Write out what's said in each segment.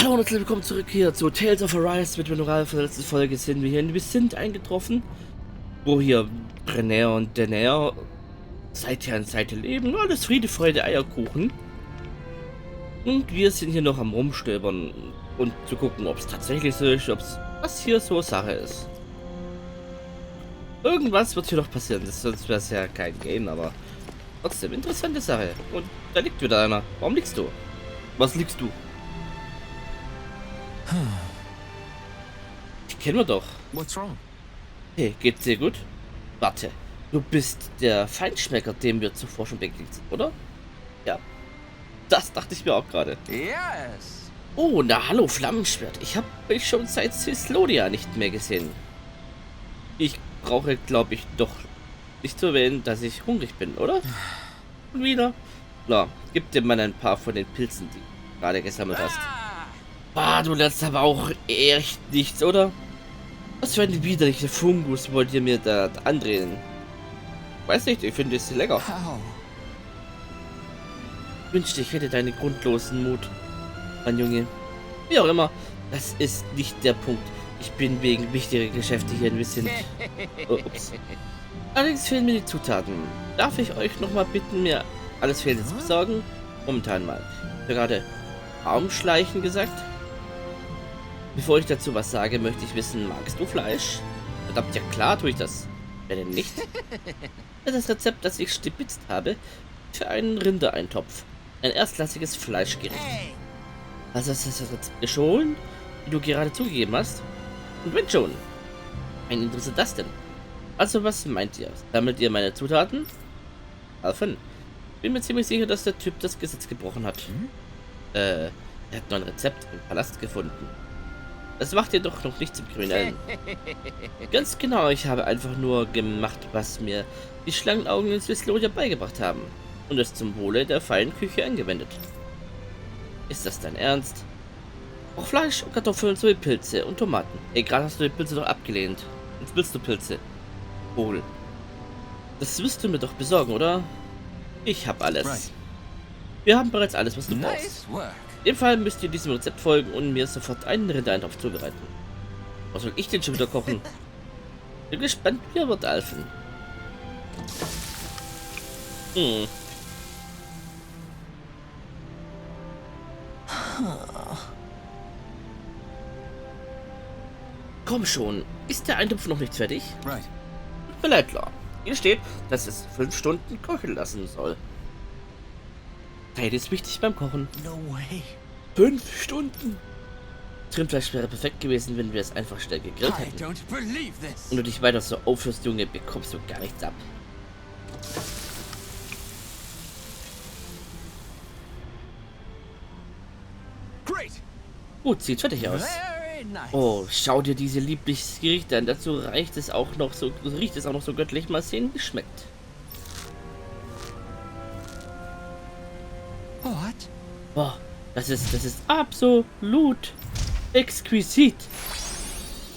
Hallo und herzlich willkommen zurück hier zu Tales of Arise. Mit Minoru von der letzten Folge sind wir hier in Während eingetroffen, wo hier Danaher und Danaher Seite an Seite leben. Alles Friede, Freude, Eierkuchen. Und wir sind hier noch am Rumstöbern und zu gucken, ob es tatsächlich so ist, ob es was hier so Sache ist. Irgendwas wird hier noch passieren, sonst wäre es ja kein Game, aber trotzdem interessante Sache. Und da liegt wieder einer. Warum liegst du? Was liegst du? Die kennen wir doch. What's wrong? Hey, geht's dir gut? Warte, du bist der Feinschmecker, dem wir zuvor schon begegnet sind, oder? Ja, das dachte ich mir auch gerade. Yes. Oh, na hallo, Flammenschwert. Ich habe euch schon seit Zestiria nicht mehr gesehen. Ich brauche, glaube ich, doch nicht zu erwähnen, dass ich hungrig bin, oder? Und wieder? Na, gib dir mal ein paar von den Pilzen, die du gerade gesammelt hast. Ah, du lernst aber auch echt nichts, oder? Was für ein widerlicher Fungus wollt ihr mir da andrehen? Weiß nicht, ich finde es lecker. Ich wünschte, ich hätte deinen grundlosen Mut, mein Junge. Wie auch immer, das ist nicht der Punkt. Ich bin wegen wichtiger Geschäfte hier ein bisschen... Oh, ups. Allerdings fehlen mir die Zutaten. Darf ich euch nochmal bitten, mir alles Fehlende zu besorgen? Momentan mal. Ich habe gerade Baumschleichen gesagt. Bevor ich dazu was sage, möchte ich wissen, magst du Fleisch? Verdammt, ja klar tue ich das. Wenn denn nicht? Das ist das Rezept, das ich stibitzt habe, für einen Rindereintopf. Ein erstklassiges Fleischgericht. Also ist das Rezept gestohlen, wie du gerade zugegeben hast? Und wenn schon, ein Interesse das denn? Also was meint ihr? Sammelt ihr meine Zutaten? Alphen. Bin mir ziemlich sicher, dass der Typ das Gesetz gebrochen hat. Er hat noch ein Rezept im Palast gefunden. Das macht ihr doch noch nicht zum Kriminellen. Ganz genau, ich habe einfach nur gemacht, was mir die Schlangenaugen in Zestiria beigebracht haben. Und es zum Wohle der feinen Küche angewendet. Ist das dein Ernst? Auch Fleisch und Kartoffeln sowie Pilze und Tomaten. Ey, gerade hast du die Pilze doch abgelehnt. Jetzt willst du Pilze. Wohl. Das wirst du mir doch besorgen, oder? Ich habe alles. Wir haben bereits alles, was du brauchst. In dem Fall müsst ihr diesem Rezept folgen und mir sofort einen Rindereintopf zubereiten. Was soll ich denn schon wieder kochen? Bin gespannt, wie er wird, Alphen. Komm schon, ist der Eintopf noch nicht fertig? Right. Tut mir leid, klar. Hier steht, dass es 5 Stunden kochen lassen soll. Zeit ist wichtig beim Kochen. No way. 5 Stunden. Das Rindfleisch wäre perfekt gewesen, wenn wir es einfach schnell gegrillt I hätten. don't believe this. Und du dich weiter so aufhörst, Junge, bekommst du gar nichts ab. Great. Gut, sieht fertig aus. Very nice. Oh, schau dir diese lieblichen Gerichte an. Dazu riecht es auch noch so göttlich. Mal sehen, wie es schmeckt. What? Boah, das ist absolut exquisit.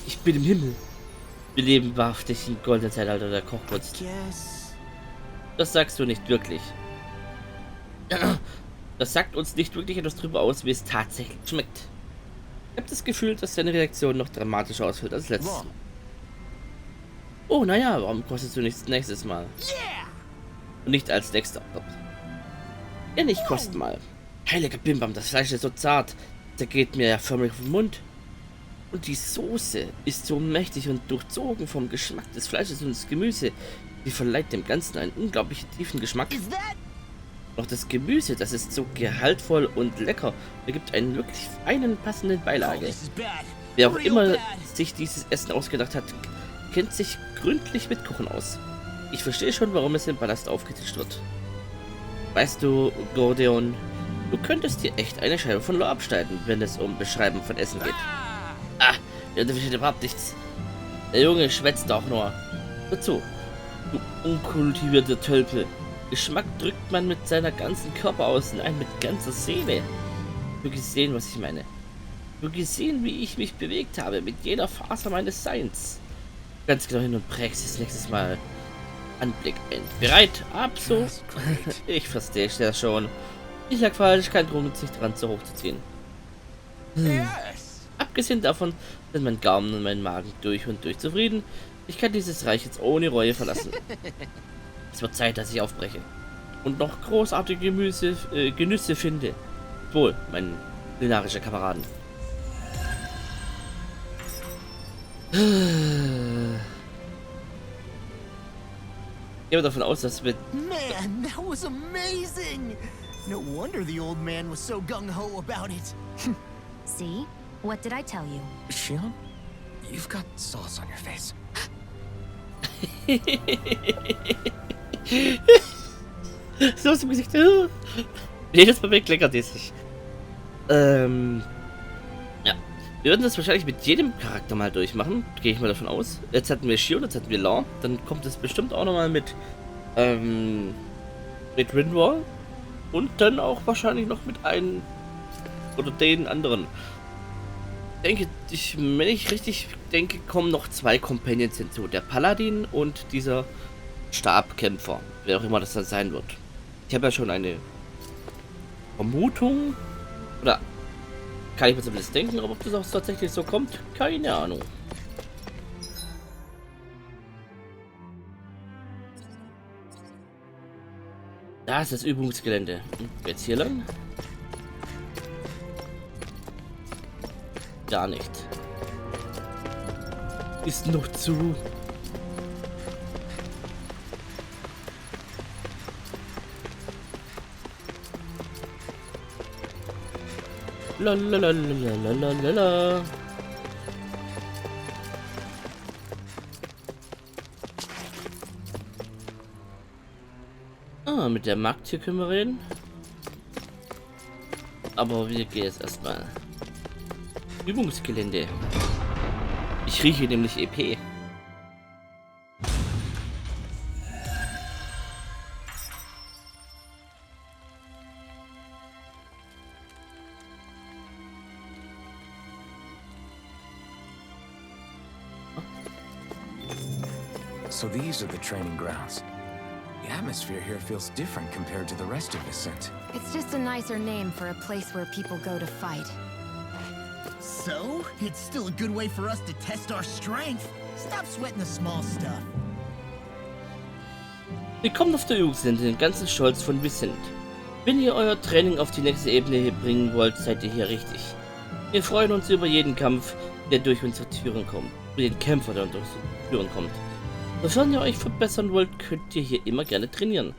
Ich bin im Himmel. Wir leben wahrhaftig im goldenen Zeitalter der Kochkunst. Yes. Das sagst du nicht wirklich. Das sagt uns nicht wirklich etwas darüber aus, wie es tatsächlich schmeckt. Ich habe das Gefühl, dass deine Reaktion noch dramatischer ausfällt als letztes Mal. Oh, naja, warum kostest du nichts nächstes Mal? Und nicht als nächster. Ja, nicht kosten mal. Heiliger Bimbam, das Fleisch ist so zart. Der geht mir ja förmlich auf den Mund. Und die Soße ist so mächtig und durchzogen vom Geschmack des Fleisches und des Gemüse. Die verleiht dem Ganzen einen unglaublich tiefen Geschmack. Doch das Gemüse, das ist so gehaltvoll und lecker. Er gibt einen wirklich feinen, passenden Beilage. Wer auch immer sich dieses Essen ausgedacht hat, kennt sich gründlich mit Kochen aus. Ich verstehe schon, warum es im Palast aufgetischt wird. Weißt du, Gordeon, du könntest dir echt eine Scheibe von Lore abschneiden, wenn es um Beschreiben von Essen geht. Ah, der versteht überhaupt nichts. Der Junge schwätzt auch nur. Dazu, du unkultivierter Tölpel. Geschmack drückt man mit seiner ganzen Körper aus, nein, mit ganzer Seele. Du gesehen, was ich meine. Du gesehen, wie ich mich bewegt habe, mit jeder Faser meines Seins. Ganz genau hin und prägst es nächstes Mal. Anblick ein. Bereit? Absolut. Ich verstehe das schon. Ich lag falsch, kein Grund, sich dran zu hochzuziehen. Yes. Abgesehen davon sind mein Gaumen und mein Magen durch und durch zufrieden. Ich kann dieses Reich jetzt ohne Reue verlassen. Es wird Zeit, dass ich aufbreche. Und noch großartige Genüsse finde. Wohl, mein kulinarischer Kameraden. Ich gehe davon aus, dass wir... Man, that was amazing! No wonder the old man was so gung-ho about it. See? What did I tell you? Shion, you've got sauce on your face. So ist im Gesicht. Jedes Mal wegkleckert es sich. Ja. Wir würden das wahrscheinlich mit jedem Charakter mal durchmachen. Gehe ich mal davon aus. Jetzt hatten wir Shion, jetzt hatten wir Law. Dann kommt es bestimmt auch nochmal mit Windwall. Und dann auch wahrscheinlich noch mit einem oder den anderen. Ich denke, wenn ich richtig denke, kommen noch 2 Companions hinzu. Der Paladin und dieser Stabkämpfer. Wer auch immer das dann sein wird. Ich habe ja schon eine Vermutung. Oder kann ich mir zumindest denken, aber ob das auch tatsächlich so kommt, keine Ahnung. Da ist das Übungsgelände. Jetzt hier lang? Gar nicht. Ist noch zu. Lalalalalalala. Ah, mit der Magd hier können wir reden. Aber wir gehen jetzt erstmal. Übungsgelände. Ich rieche nämlich EP. So these are the training grounds. The atmosphere here feels different compared to the rest of Ascent. It's just a nicer name for a place where people go to fight. So, it's still a good way for us to test our strength. Stop sweating the small stuff. Willkommen auf der Übungsgelände, den ganzen Stolz von Vicent. Wenn ihr euer Training auf die nächste Ebene bringen wollt, seid ihr hier richtig. Wir freuen uns über jeden Kampf, der durch unsere Türen kommt. Über den Kämpfer, der durch unsere Türen kommt. Sofern ihr euch verbessern wollt, könnt ihr hier immer gerne trainieren.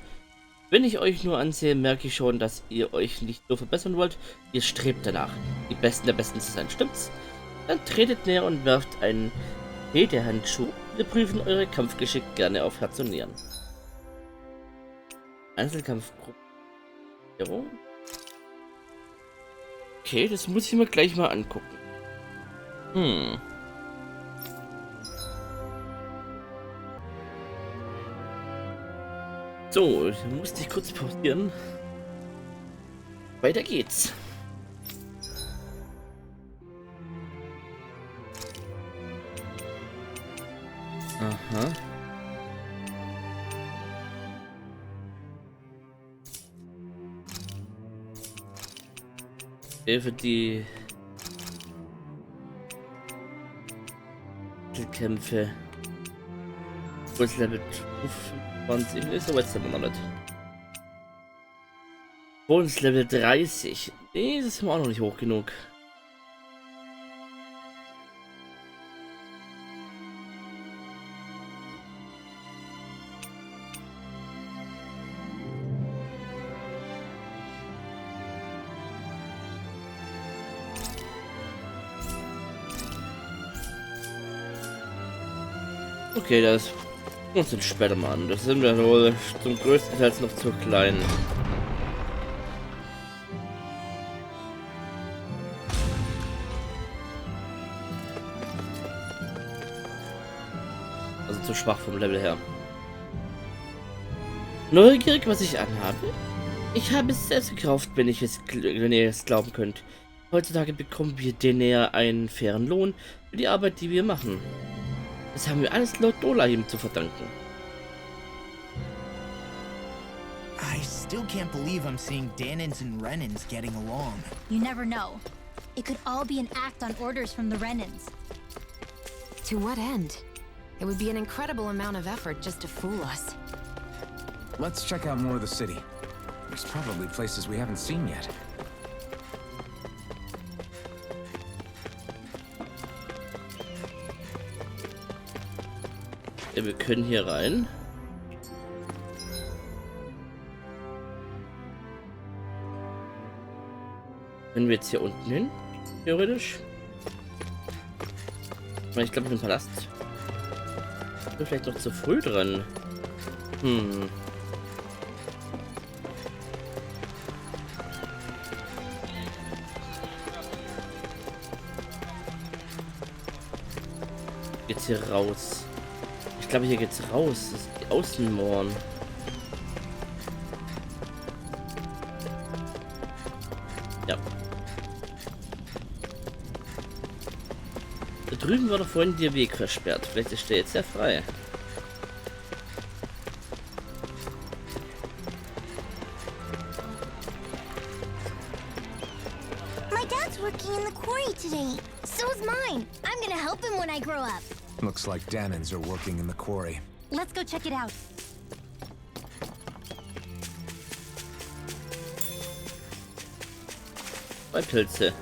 Wenn ich euch nur ansehe, merke ich schon, dass ihr euch nicht nur verbessern wollt, ihr strebt danach, die Besten der Besten zu sein, stimmt's? Dann tretet näher und werft einen Handschuh. Wir prüfen eure Kampfgeschick gerne auf Herz und Nieren. Einzelkampfgruppe. Okay, das muss ich mir gleich mal angucken. So, ich musste ich kurz pausieren. Weiter geht's. Aha. Für die Kämpfe. Level 20 ist, aber jetzt sind wir noch nicht. Level 30. Nee, das sind wir auch noch nicht hoch genug. Okay, das uns den später mal an. Das sind wir wohl zum größten Teil noch zu klein. Also zu schwach vom Level her. Neugierig, was ich anhabe? Ich habe es selbst gekauft, wenn ihr es glauben könnt. Heutzutage bekommen wir Danaher einen fairen Lohn für die Arbeit, die wir machen. Das haben wir alles laut Dohalim zu verdanken. I still can't believe I'm seeing Danans and Renans getting along. You never know. It could all be an act on orders from the Renans. To what end? It would be an incredible amount of effort just to fool us. Let's check out more of the city. There's probably places we haven't seen yet. Ja, wir können hier rein. Können wir jetzt hier unten hin? Theoretisch. Ich glaube, im Palast. Ich bin vielleicht noch zu früh dran. Geht's hier raus? Ich glaube, hier geht's raus. Das ist die Außenmauern. Ja. Da drüben war doch vorhin der Weg versperrt. Vielleicht ist der jetzt ja frei. My dad's working in the quarry today. So's mine. I'm gonna help him when I grow up. Looks like Danans are working in the quarry. Let's go check it out. Zwei Pilze.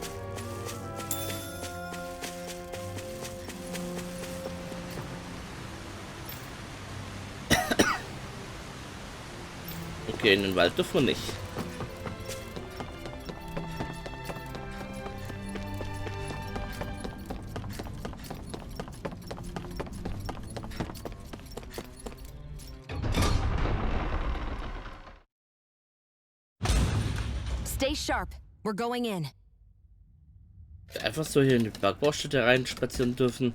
Okay, in den Wald dürfen wir nicht. Stay sharp. We're going in. Einfach so hier in die Bergbaustätte rein spazieren dürfen.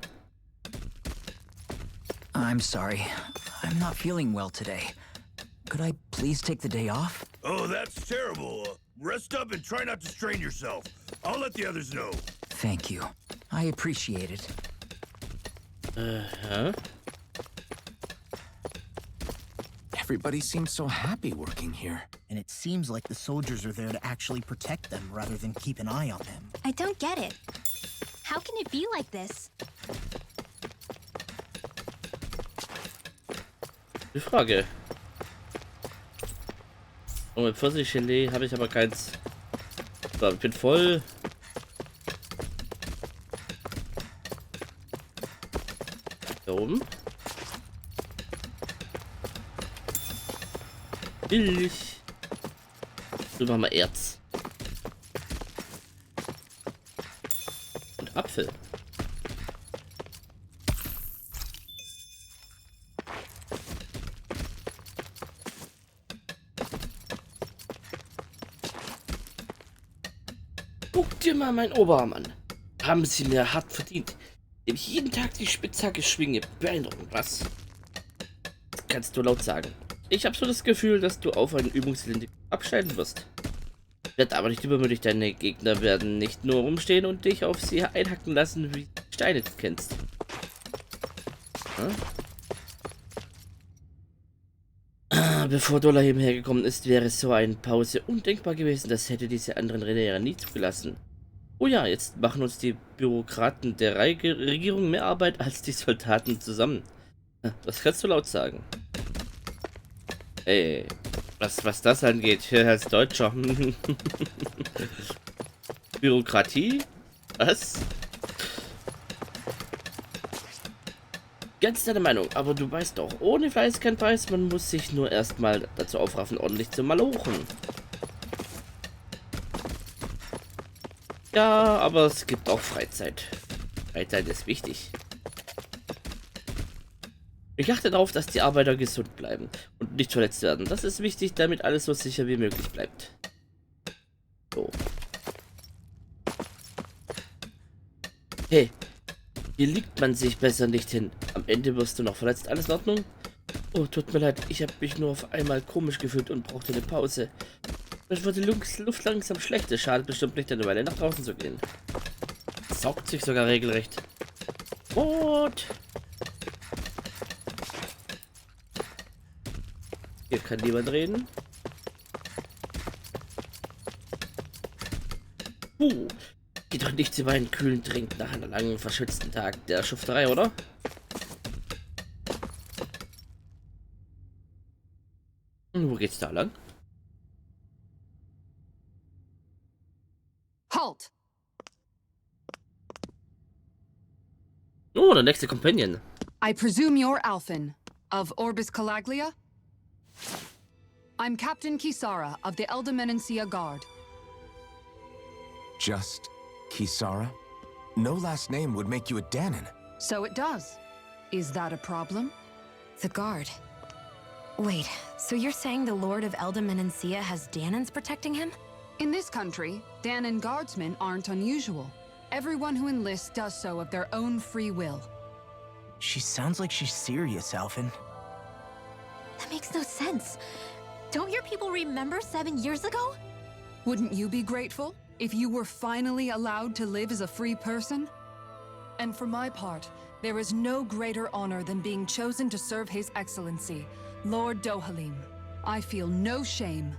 I'm sorry. I'm not feeling well today. Could I please take the day off? Oh, that's terrible. Rest up and try not to strain yourself. I'll let the others know. Thank you. I appreciate it. Huh? Everybody seems so happy working here. And it seems like the soldiers are there to actually protect them rather than keep an eye on them. I don't get it. How can it be like this? Die Frage. Oh, mit Pfirsich-Gelee habe ich aber keins. So, ich bin voll. Da oben. Milch. So, machen wir Erz. Und Apfel. Guck dir mal meinen Oberarm an. Haben sie mir hart verdient. Dem ich jeden Tag die Spitzhacke schwinge. Beeindruckend, was? Das kannst du laut sagen. Ich habe so das Gefühl, dass du auf einen Übungsgelände abscheiden wirst. Werd aber nicht übermütig, deine Gegner werden nicht nur rumstehen und dich auf sie einhacken lassen, wie Steine du kennst. Bevor Dohalim hergekommen ist, wäre so eine Pause undenkbar gewesen. Das hätte diese anderen Reederer nie zugelassen. Oh ja, jetzt machen uns die Bürokraten der Regierung mehr Arbeit als die Soldaten zusammen. Das kannst du laut sagen. Ey, was das angeht, hier als Deutscher. Bürokratie? Was? Ganz deine Meinung, aber du weißt doch, ohne Fleiß kein Preis, man muss sich nur erstmal dazu aufraffen, ordentlich zu malochen. Ja, aber es gibt auch Freizeit. Freizeit ist wichtig. Ich achte darauf, dass die Arbeiter gesund bleiben und nicht verletzt werden. Das ist wichtig, damit alles so sicher wie möglich bleibt. So. Hey, hier liegt man sich besser nicht hin. Am Ende wirst du noch verletzt. Alles in Ordnung? Oh, tut mir leid. Ich habe mich nur auf einmal komisch gefühlt und brauchte eine Pause. Es wird die Luft langsam schlecht. Es schadet bestimmt nicht, eine Weile nach draußen zu gehen. Saugt sich sogar regelrecht. Und hier kann niemand reden. Geht doch nichts über einen kühlen Trink nach einem langen, verschwitzten Tag der Schufterei, oder? Und wo geht's da lang? Halt! Oh, der nächste Companion. I presume you're Alphen, of Orbis Calaglia? I'm Captain Kisara of the Eldermenencia Guard. Just Kisara? No last name would make you a Dahnan. So it does. Is that a problem? The guard. Wait, so you're saying the Lord of Eldermenencia has Danans protecting him? In this country, Dahnan guardsmen aren't unusual. Everyone who enlists does so of their own free will. She sounds like she's serious, Alphen. That makes no sense. Don't your people remember 7 years ago? Wouldn't you be grateful if you were finally allowed to live as a free person? And for my part, there is no greater honor than being chosen to serve His Excellency, Lord Dohalim. I feel no shame.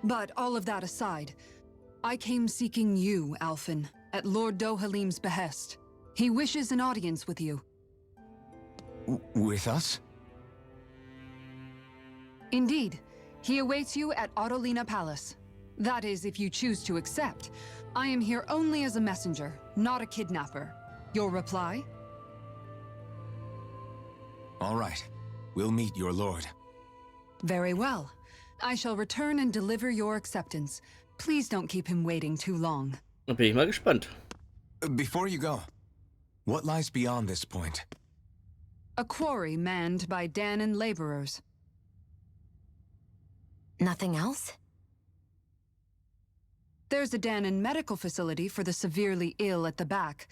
But all of that aside, I came seeking you, Alphen, at Lord Dohalim's behest. He wishes an audience with you. With us? Indeed. He awaits you at Autolina Palace. That is, if you choose to accept. I am here only as a messenger, not a kidnapper. Your reply? All right. We'll meet your lord. Very well. I shall return and deliver your acceptance. Please don't keep him waiting too long. Da bin ich mal gespannt. Before you go, what lies beyond this point? A quarry manned by Dahnan laborers. Nothing else? There's a Dahnan medical facility for the severely ill at the back.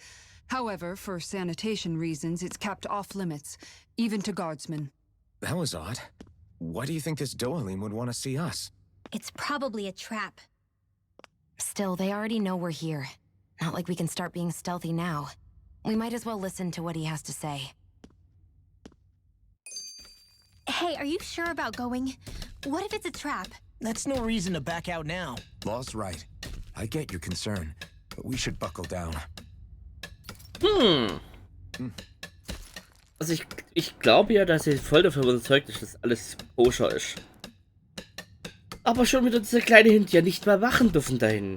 However, for sanitation reasons, it's kept off limits, even to guardsmen. That was odd. Why do you think this Dohalim would want to see us? It's probably a trap. Still, they already know we're here. Not like we can start being stealthy now. We might as well listen to what he has to say. Hey, are you sure about going? What if it's a trap? That's no reason to back out now. Law's right. I get your concern, but we should buckle down. Also ich glaube ja, dass ihr voll davon überzeugt ist, dass alles koscher ist. Aber schon wieder dieser kleine Hint, ja nicht mal wachen dürfen dahin.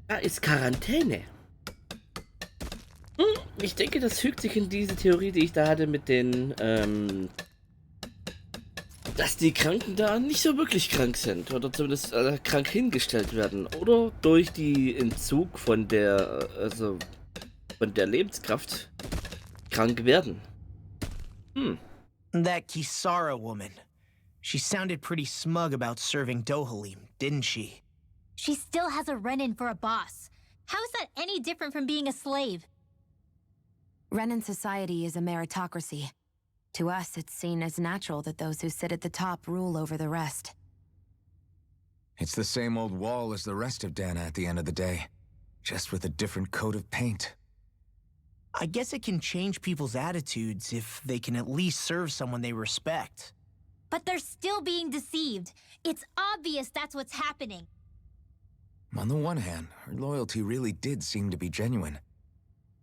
Da ist Quarantäne. Ich denke, das fügt sich in diese Theorie, die ich da hatte mit den, dass die Kranken da nicht so wirklich krank sind. Oder zumindest krank hingestellt werden. Oder durch die Entzug von der, von der Lebenskraft krank werden. That Kisara woman. She sounded pretty smug about serving Dohalim, didn't she? She still has a run-in for a boss. How is that any different from being a slave? Renan society is a meritocracy. To us, it's seen as natural that those who sit at the top rule over the rest. It's the same old wall as the rest of Dahna at the end of the day, just with a different coat of paint. I guess it can change people's attitudes if they can at least serve someone they respect. But they're still being deceived. It's obvious that's what's happening. On the one hand, her loyalty really did seem to be genuine.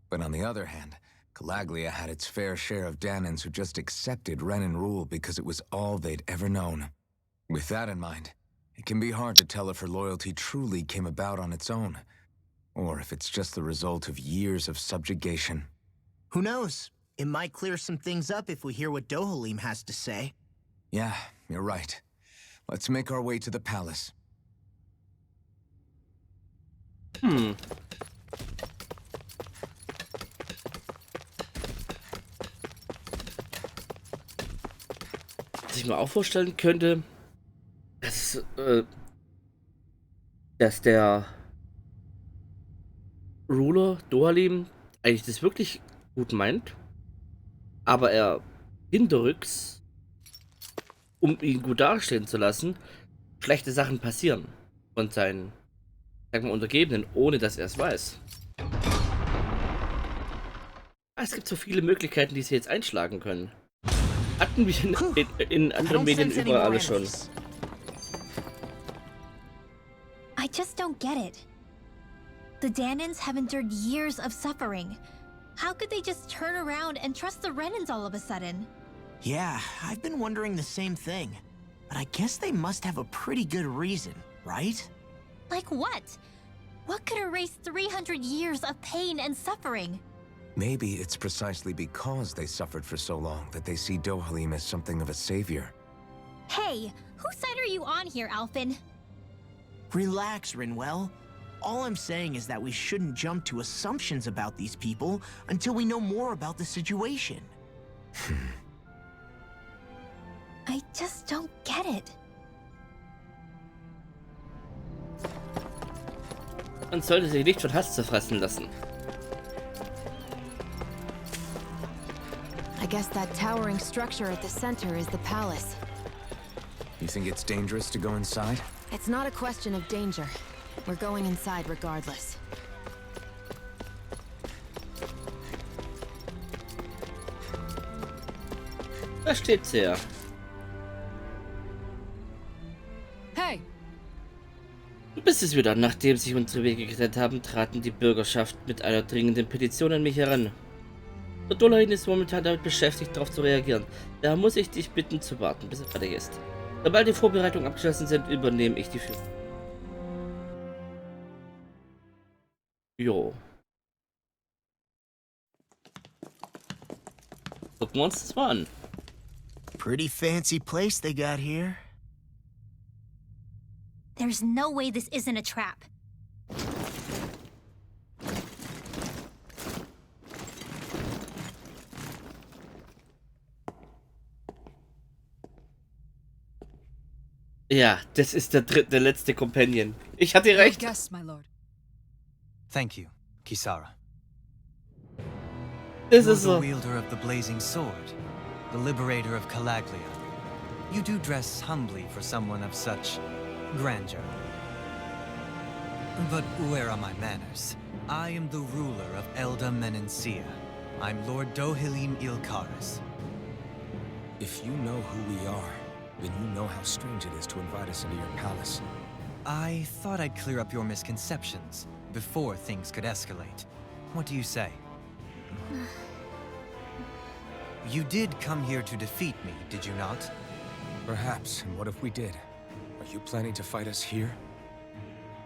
But on the other hand, Calaglia had its fair share of Dahnans who just accepted Renan rule because it was all they'd ever known. With that in mind, it can be hard to tell if her loyalty truly came about on its own, or if it's just the result of years of subjugation. Who knows? It might clear some things up if we hear what Dohalim has to say. Yeah, you're right. Let's make our way to the palace. Was ich mir auch vorstellen könnte, dass der Ruler Dohalim eigentlich das wirklich gut meint, aber er hinterrücks, um ihn gut dastehen zu lassen, schlechte Sachen passieren von seinen, sagen wir, Untergebenen, ohne dass er es weiß. Es gibt so viele Möglichkeiten, die sie jetzt einschlagen können. Hatten wir in anderen Medien überall alles schon. just don't get it. The Danans have endured years of suffering. How could they just turn around and trust the Renans all of a sudden? Yeah, I've been wondering the same thing. But I guess they must have a pretty good reason, right? Like what? What could erase 300 years of pain and suffering? Maybe it's precisely because they suffered for so long that they see Dohalim as something of a savior. Hey, whose side are you on here, Alphen? Relax, Rinwell. All I'm saying is that we shouldn't jump to assumptions about these people until we know more about the situation. I just don't get it. Man sollte sich nicht von Hass zerfressen lassen. I guess that towering structure at the center is the palace. You think it's dangerous to go inside? It's not a question of danger. We're going inside regardless. Da steht sie ja. Hey, Du bist es wieder. Nachdem sich unsere Wege getrennt haben, traten die Bürgerschaft mit einer dringenden Petition an mich heran. Der Dohalim ist momentan damit beschäftigt, darauf zu reagieren. Daher muss ich dich bitten zu warten, bis er fertig ist. Sobald die Vorbereitungen abgeschlossen sind, übernehme ich die Führung. Jo. Gucken wir uns das mal an. Pretty fancy place they got here. There's no way this isn't a trap. Ja, das ist der letzte Companion. Ich hatte recht. guess, my lord. Thank you, Kisara. Das You're ist the so. wielder of the blazing sword, the liberator of Calaglia. You do dress humbly for someone of such grandeur. But where are my manners? I am the ruler of Elda Menencia. I'm Lord Dohalim Qaras. If you know who we are, then you know how strange it is to invite us into your palace. I thought I'd clear up your misconceptions before things could escalate. What do you say? You did come here to defeat me, did you not? Perhaps, and what if we did? Are you planning to fight us here?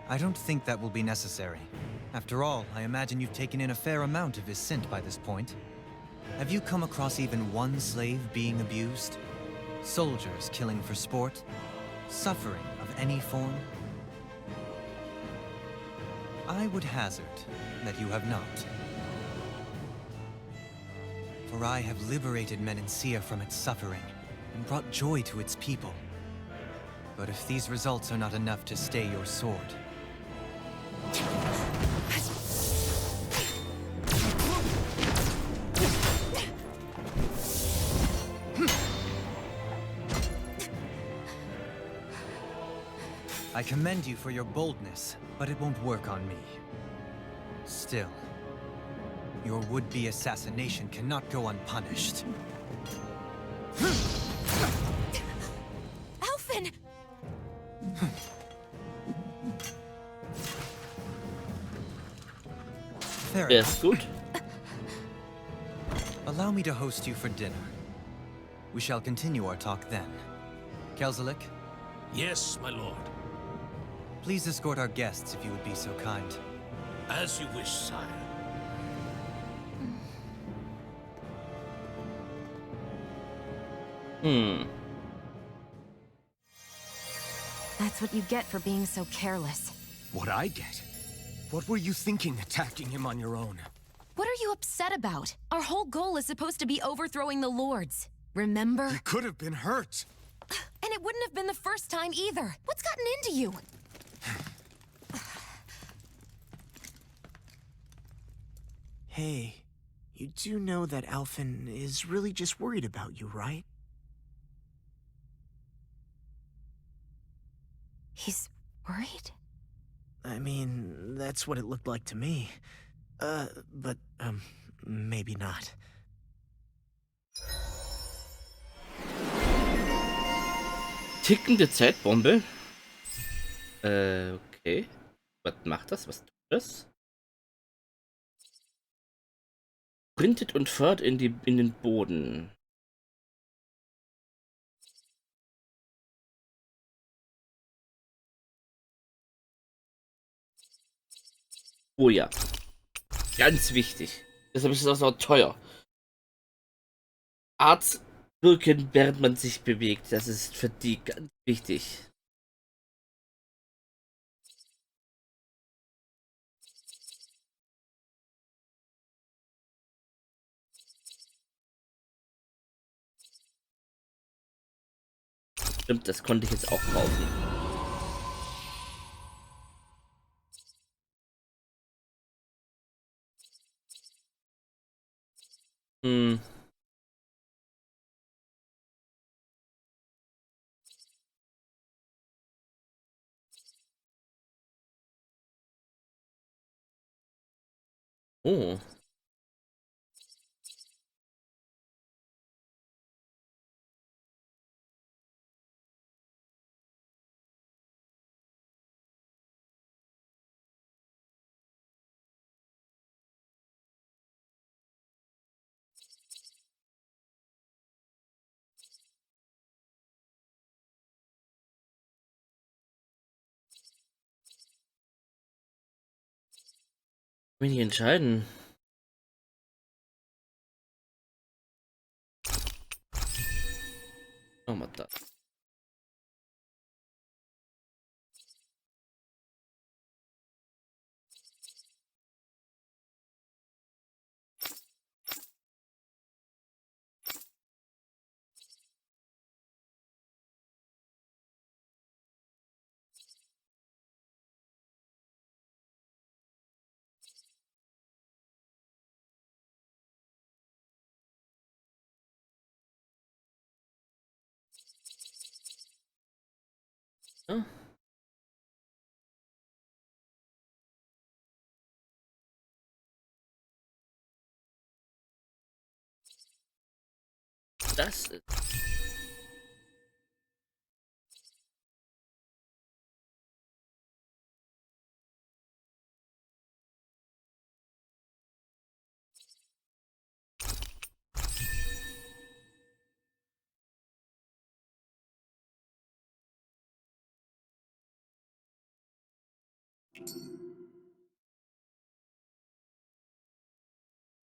I don't think that will be necessary. After all, I imagine you've taken in a fair amount of his scent by this point. Have you come across even one slave being abused? Soldiers killing for sport? Suffering of any form? I would hazard that you have not. For I have liberated Menencia from its suffering and brought joy to its people. But if these results are not enough to stay your sword... I commend you for your boldness, but it won't work on me. Still, your would-be assassination cannot go unpunished. Alphen! Fair Der enough. ist gut. Allow me to host you for dinner. We shall continue our talk then. Kelzelik, Yes, my lord. please escort our guests if you would be so kind. As you wish, sire. That's what you get for being so careless. What I get? What were you thinking attacking him on your own? What are you upset about? Our whole goal is supposed to be overthrowing the lords. Remember? He could have been hurt. And it wouldn't have been the first time either. What's gotten into you? Hey, you do know that Alphen is really just worried about you, right? He's worried? I mean, that's what it looked like to me. But maybe not. Tickende Zeitbombe? Okay. Was macht das? Was tut das? Printet und fährt in den Boden. Oh ja. Ganz wichtig. Deshalb ist es auch noch teuer. Art wirken, während man sich bewegt. Das ist für die ganz wichtig. Stimmt, das konnte ich jetzt auch kaufen. Hm. Oh. Will ich entscheiden? Machen wir das. Ja. Das ist.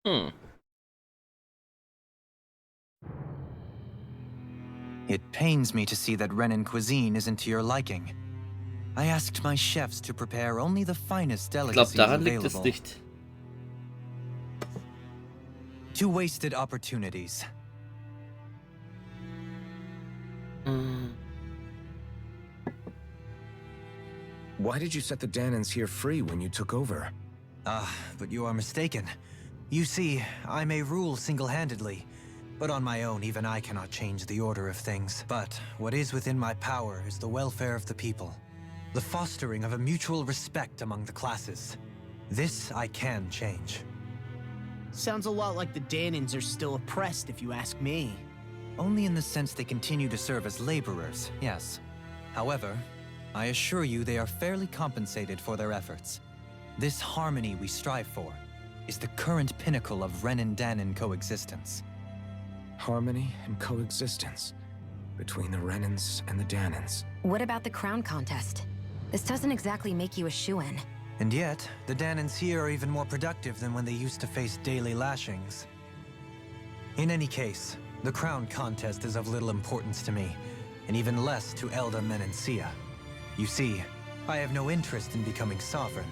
Hm. It pains me to see that Renan cuisine isn't to your liking. I asked my chefs to prepare only the finest Ich glaube, delicacies daran liegt es available. nicht. Two wasted opportunities. Hm. Why did you set the Danans here free when you took over? But you are mistaken. You see, I may rule single-handedly, but on my own, even I cannot change the order of things. But what is within my power is the welfare of the people, the fostering of a mutual respect among the classes. This I can change. Sounds a lot like the Danans are still oppressed, if you ask me. Only in the sense they continue to serve as laborers, yes. However, I assure you they are fairly compensated for their efforts. This harmony we strive for is the current pinnacle of Renan Danan coexistence. Harmony and coexistence between the Renans and the Danans. What about the crown contest? This doesn't exactly make you a shoo-in. And yet, the Danans here are even more productive than when they used to face daily lashings. In any case, the crown contest is of little importance to me, and even less to Elda Menencia. You see, I have no interest in becoming sovereign.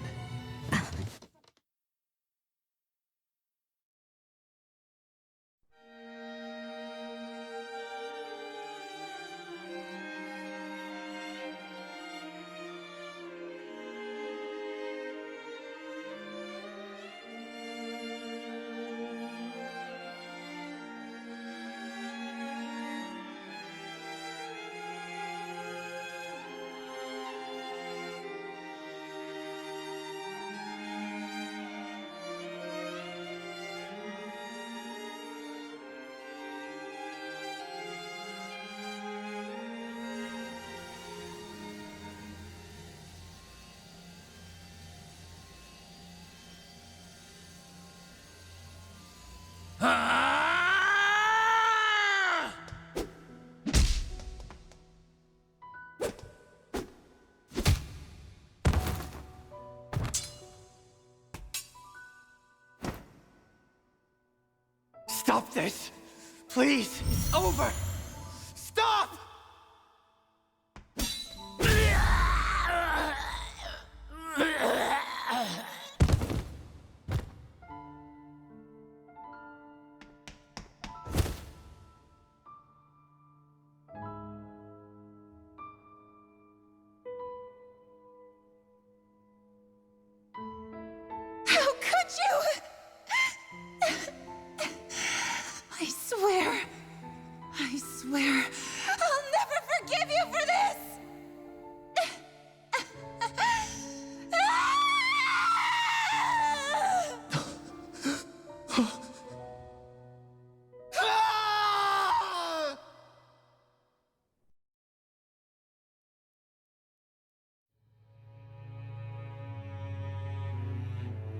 Stop this! Please! It's over! Stop! How could you? I swear, I'll never forgive you for this!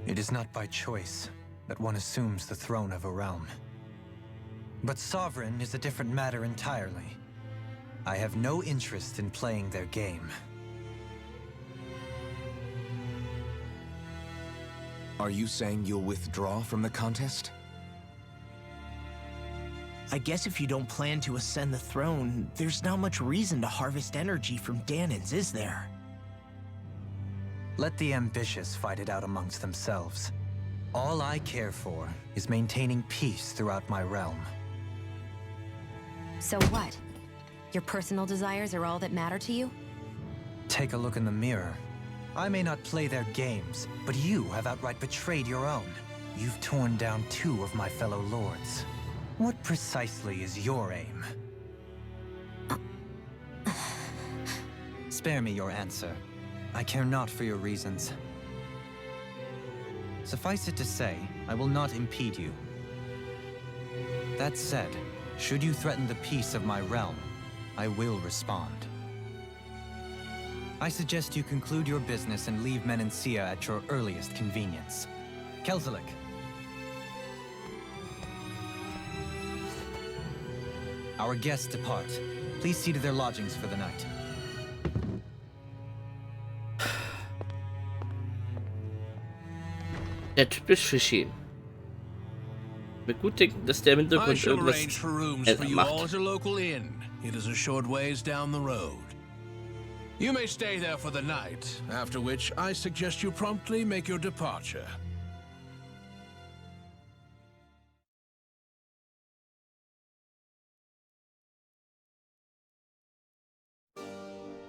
It is not by choice that one assumes the throne of a realm. But sovereign is a different matter entirely. I have no interest in playing their game. Are you saying you'll withdraw from the contest? I guess if you don't plan to ascend the throne, there's not much reason to harvest energy from Danans, is there? Let the ambitious fight it out amongst themselves. All I care for is maintaining peace throughout my realm. So what? Your personal desires are all that matter to you? Take a look in the mirror. I may not play their games, but you have outright betrayed your own. You've torn down 2 of my fellow lords. What precisely is your aim? Spare me your answer. I care not for your reasons. Suffice it to say, I will not impede you. That said, should you threaten the peace of my realm, I will respond. I suggest you conclude your business and leave Menancia at your earliest convenience. Kelzelik. Our guests depart. Please see to their lodgings for the night. Der typisch Fischi. Mir gut denken, dass der im I Hintergrund shall irgendwas arrange for rooms for you all macht. at a local inn. It is a short ways down the road. You may stay there for the night, after which I suggest you promptly make your departure.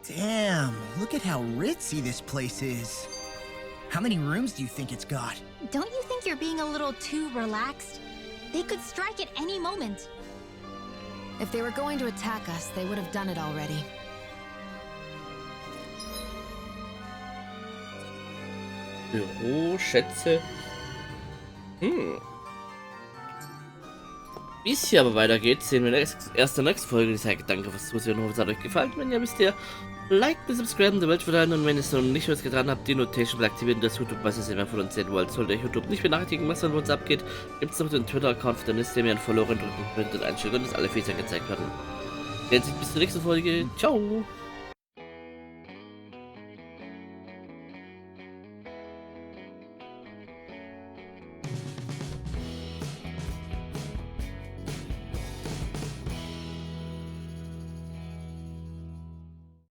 Damn, look at how ritzy this place is. How many rooms do you think it's got? Don't you think you're being a little too relaxed? They could strike at any moment. If they were going to attack us, they would have done it already. Büro, Schätze. Wie es hier aber weitergeht, sehen wir erst in der nächsten Folge. Ich sage danke fürs Zusehen und hoffe, es hat euch gefallen. Wenn ja, wisst ihr, like, subscriben, der Welt von Dahna, und wenn ihr es noch nicht was getan habt, die Notition aktivieren, das YouTube, was ihr mehr von uns sehen wollt. Sollte euch YouTube nicht benachrichtigen, was an uns abgeht, gibt es noch den Twitter-Account, für den ist, der mir ein Follower drücken könnt und einstellen, und das alle Features gezeigt werden. Jetzt bis zur nächsten Folge. Ciao!